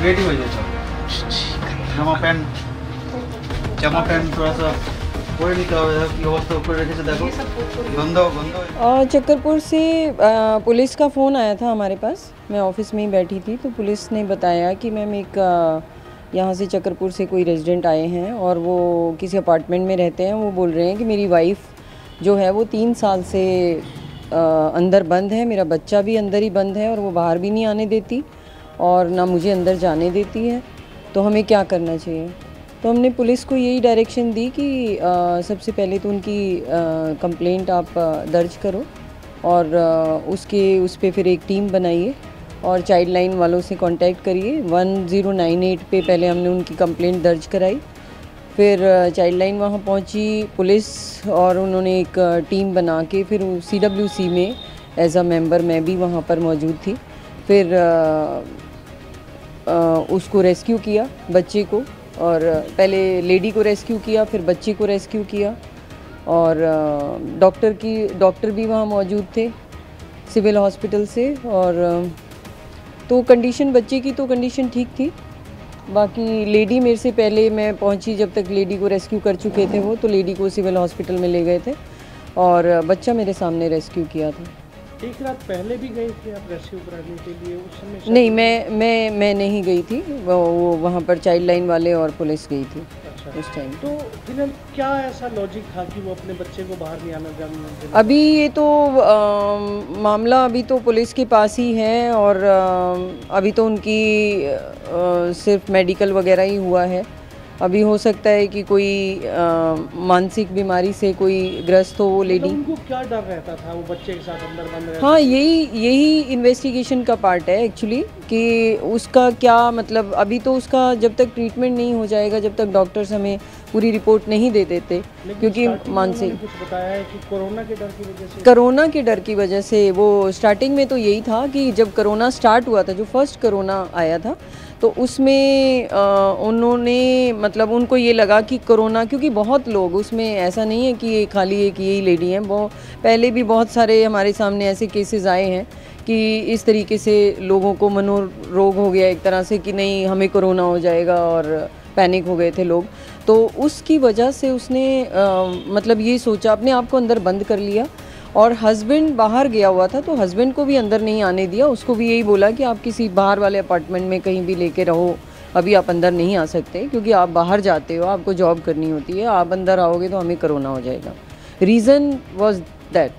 Ready हो जाए जमा पेन थोड़ा सा कोई नहीं की अवस्था ऊपर रखे से देखो गंदा गंदा। चक्करपुर से पुलिस का फ़ोन आया था हमारे पास। मैं ऑफिस में ही बैठी थी तो पुलिस ने बताया कि मैम एक यहाँ से चक्करपुर से कोई रेजिडेंट आए हैं और वो किसी अपार्टमेंट में रहते हैं। वो बोल रहे हैं कि मेरी वाइफ जो है वो 3 साल से अंदर बंद है, मेरा बच्चा भी अंदर ही बंद है और वो बाहर भी नहीं आने देती और ना मुझे अंदर जाने देती है, तो हमें क्या करना चाहिए। तो हमने पुलिस को यही डायरेक्शन दी कि सबसे पहले तो उनकी कंप्लेंट आप दर्ज करो और उस पर फिर एक टीम बनाइए और चाइल्ड लाइन वालों से कांटेक्ट करिए। 1098 पे पहले हमने उनकी कंप्लेंट दर्ज कराई, फिर चाइल्ड लाइन वहाँ पहुँची पुलिस और उन्होंने एक टीम बना के फिर CWC में एज अ मेंबर मैं भी वहाँ पर मौजूद थी। फिर उसको रेस्क्यू किया बच्चे को, और पहले लेडी को रेस्क्यू किया फिर बच्चे को रेस्क्यू किया और डॉक्टर भी वहाँ मौजूद थे सिविल हॉस्पिटल से। और तो कंडीशन बच्चे की तो कंडीशन ठीक थी, बाकी लेडी मेरे से पहले मैं पहुंची, जब तक लेडी को रेस्क्यू कर चुके थे वो, तो लेडी को सिविल हॉस्पिटल में ले गए थे और बच्चा मेरे सामने रेस्क्यू किया था। एक रात पहले भी गई थी आप रेस्क्यू कराने के लिए उस समय? नहीं, मैं नहीं गई थी, वो वहाँ पर चाइल्ड लाइन वाले और पुलिस गई थी। अच्छा। उस टाइम तो फिलहाल क्या ऐसा लॉजिक था कि वो अपने बच्चे को बाहर नहीं आना देना? अभी ये तो मामला अभी तो पुलिस के पास ही है और अभी तो उनकी सिर्फ मेडिकल वगैरह ही हुआ है। अभी हो सकता है कि कोई मानसिक बीमारी से कोई ग्रस्त हो वो लेडी। उनको क्या डर रहता था वो बच्चे के साथ अंदर बंद रहता? हाँ, यही इन्वेस्टिगेशन का पार्ट है एक्चुअली, कि उसका क्या मतलब। अभी तो उसका जब तक ट्रीटमेंट नहीं हो जाएगा, जब तक डॉक्टर्स हमें पूरी रिपोर्ट नहीं दे देते, क्योंकि मानसिक कुछ बताया है कि कोरोना के डर की वजह से। कोरोना के डर की वजह से वो स्टार्टिंग में तो यही था कि जब कोरोना स्टार्ट हुआ था, जो फर्स्ट कोरोना आया था, तो उसमें उन्होंने मतलब उनको ये लगा कि कोरोना, क्योंकि बहुत लोग उसमें, ऐसा नहीं है कि ये खाली एक यही लेडी हैं, वो पहले भी बहुत सारे हमारे सामने ऐसे केसेस आए हैं कि इस तरीके से लोगों को मनोरोग हो गया एक तरह से कि नहीं हमें कोरोना हो जाएगा और पैनिक हो गए थे लोग। तो उसकी वजह से उसने मतलब ये सोचा, अपने आप को अंदर बंद कर लिया। और हस्बैंड बाहर गया हुआ था तो हस्बैंड को भी अंदर नहीं आने दिया, उसको भी यही बोला कि आप किसी बाहर वाले अपार्टमेंट में कहीं भी लेके रहो, अभी आप अंदर नहीं आ सकते क्योंकि आप बाहर जाते हो, आपको जॉब करनी होती है, आप अंदर आओगे तो हमें कोरोना हो जाएगा। Reason was that.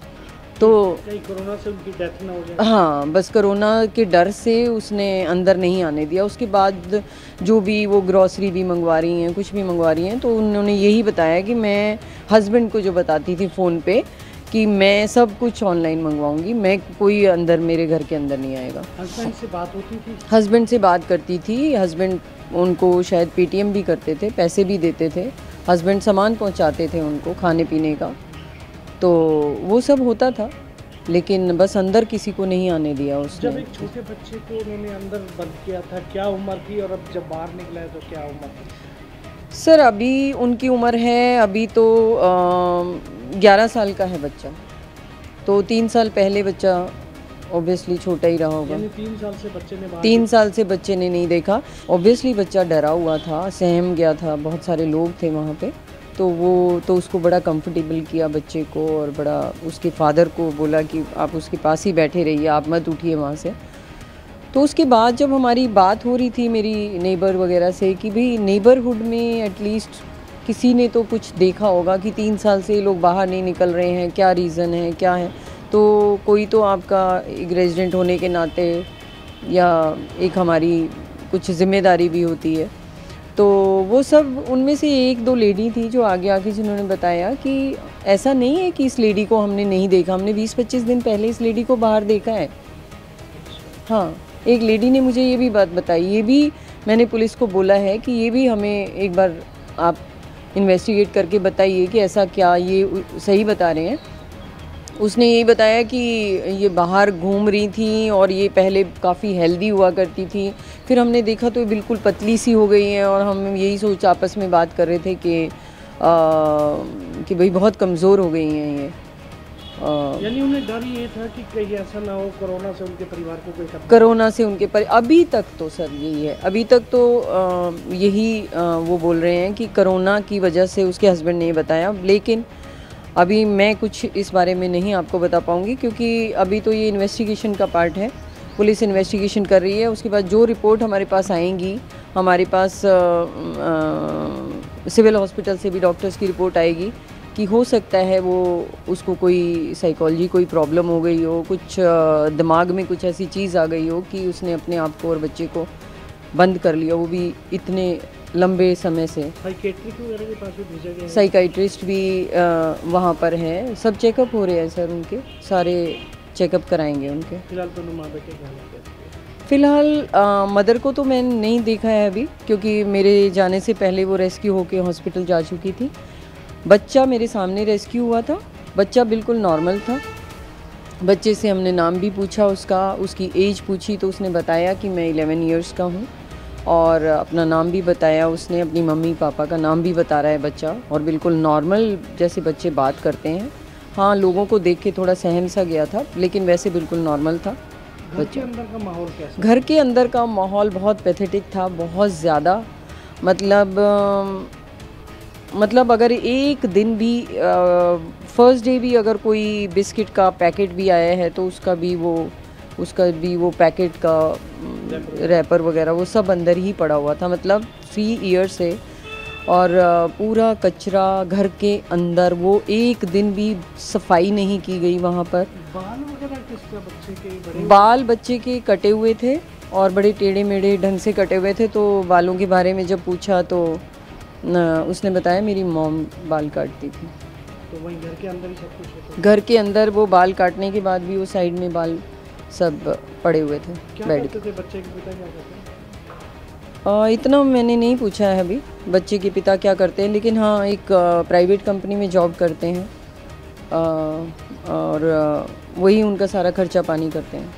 तो कोरोना से उनकी डेथ ना हो जाए। हाँ, बस कोरोना के डर से उसने अंदर नहीं आने दिया। उसके बाद जो भी वो ग्रॉसरी भी मंगवा रही हैं, कुछ भी मंगवा रही हैं, तो उन्होंने यही बताया कि मैं हस्बैंड को जो बताती थी फ़ोन पे कि मैं सब कुछ ऑनलाइन मंगवाऊंगी, मैं कोई अंदर मेरे घर के अंदर नहीं आएगा। हस्बैंड से बात होती थी? हस्बैंड से बात करती थी। हस्बैंड उनको शायद पेटीएम भी करते थे, पैसे भी देते थे, हस्बैंड सामान पहुंचाते थे उनको खाने पीने का, तो वो सब होता था, लेकिन बस अंदर किसी को नहीं आने दिया उसने। जब एक छोटे बच्चे को उन्होंने अंदर बंद किया था, क्या उम्र थी, और अब जब बाहर निकला है तो क्या उम्र थी? सर अभी उनकी उम्र है, अभी तो 11 साल का है बच्चा, तो 3 साल पहले बच्चा ऑब्वियसली छोटा ही रहा होगा। 3 साल से बच्चे ने 3 साल से बच्चे ने नहीं देखा। ऑब्वियसली बच्चा डरा हुआ था, सहम गया था, बहुत सारे लोग थे वहाँ पे, तो वो तो उसको बड़ा कंफर्टेबल किया बच्चे को, और बड़ा उसके फादर को बोला कि आप उसके पास ही बैठे रहिए, आप मत उठिए वहाँ से। तो उसके बाद जब हमारी बात हो रही थी मेरी नेबर वगैरह से कि भाई नेबरहुड में एटलीस्ट किसी ने तो कुछ देखा होगा कि 3 साल से लोग बाहर नहीं निकल रहे हैं, क्या रीज़न है, क्या है। तो कोई तो आपका एक रेजिडेंट होने के नाते या एक हमारी कुछ ज़िम्मेदारी भी होती है। तो वो सब उनमें से 1-2 लेडी थी जो आगे आके जिन्होंने बताया कि ऐसा नहीं है कि इस लेडी को हमने नहीं देखा, हमने 20-25 दिन पहले इस लेडी को बाहर देखा है। हाँ, एक लेडी ने मुझे ये भी बात बताई, ये भी मैंने पुलिस को बोला है कि ये भी हमें एक बार आप इन्वेस्टिगेट करके बताइए कि ऐसा क्या ये सही बता रहे हैं। उसने यही बताया कि ये बाहर घूम रही थी और ये पहले काफ़ी हेल्दी हुआ करती थी, फिर हमने देखा तो ये बिल्कुल पतली सी हो गई हैं और हम यही सोच आपस में बात कर रहे थे कि भाई बहुत कमज़ोर हो गई हैं ये। यानी उन्हें डर ये था कि कहीं ऐसा ना हो कोरोना से उनके परिवार को कोई खतरा। कोरोना से उनके अभी तक तो सर यही है, अभी तक तो यही वो बोल रहे हैं कि कोरोना की वजह से उसके हस्बैंड ने ये बताया, लेकिन अभी मैं कुछ इस बारे में नहीं आपको बता पाऊँगी क्योंकि अभी तो ये इन्वेस्टिगेशन का पार्ट है, पुलिस इन्वेस्टिगेशन कर रही है। उसके बाद जो रिपोर्ट हमारे पास आएंगी, हमारे पास सिविल हॉस्पिटल से भी डॉक्टर्स की रिपोर्ट आएगी कि हो सकता है वो उसको कोई साइकोलॉजी कोई प्रॉब्लम हो गई हो, कुछ दिमाग में कुछ ऐसी चीज़ आ गई हो कि उसने अपने आप को और बच्चे को बंद कर लिया, वो भी इतने लंबे समय से। साइकेट्रिस्ट वगैरह के पास भी भेजा गया है? साइकाइट्रिस्ट भी वहाँ पर है, सब चेकअप हो रहे हैं सर, उनके सारे चेकअप कराएंगे उनके। फिलहाल दोनों माँ बेटे क्या हालत है? फ़िलहाल मदर को तो मैंने नहीं देखा है अभी क्योंकि मेरे जाने से पहले वो रेस्क्यू होके हॉस्पिटल जा चुकी थी। बच्चा मेरे सामने रेस्क्यू हुआ था, बच्चा बिल्कुल नॉर्मल था। बच्चे से हमने नाम भी पूछा उसका, उसकी एज पूछी तो उसने बताया कि मैं 11 इयर्स का हूँ और अपना नाम भी बताया उसने, अपनी मम्मी पापा का नाम भी बता रहा है बच्चा और बिल्कुल नॉर्मल जैसे बच्चे बात करते हैं। हाँ, लोगों को देख के थोड़ा सहम सा गया था लेकिन वैसे बिल्कुल नॉर्मल था। घर के अंदर का माहौल कैसा? घर के अंदर का माहौल बहुत पैथेटिक था, बहुत ज़्यादा। मतलब अगर एक दिन भी फर्स्ट डे भी अगर कोई बिस्किट का पैकेट भी आया है तो उसका भी वो पैकेट का रैपर वगैरह वो सब अंदर ही पड़ा हुआ था। मतलब 3 ईयर से और पूरा कचरा घर के अंदर, वो एक दिन भी सफाई नहीं की गई वहाँ पर। बाल वगैरह किस बच्चे के बड़े? बाल बच्चे के कटे हुए थे और बड़े टेढ़े मेढ़े ढंग से कटे हुए थे। तो बालों के बारे में जब पूछा तो उसने बताया मेरी मॉम बाल काटती थी। तो वहीं घर के अंदर ही सब कुछ होता है? घर के अंदर वो बाल काटने के बाद भी वो साइड में बाल सब पड़े हुए थे क्या बेड करते थे बच्चे के पिता, क्या करते हैं? इतना मैंने नहीं पूछा है अभी बच्चे के पिता क्या करते हैं, लेकिन हाँ एक प्राइवेट कंपनी में जॉब करते हैं और वही उनका सारा खर्चा पानी करते हैं।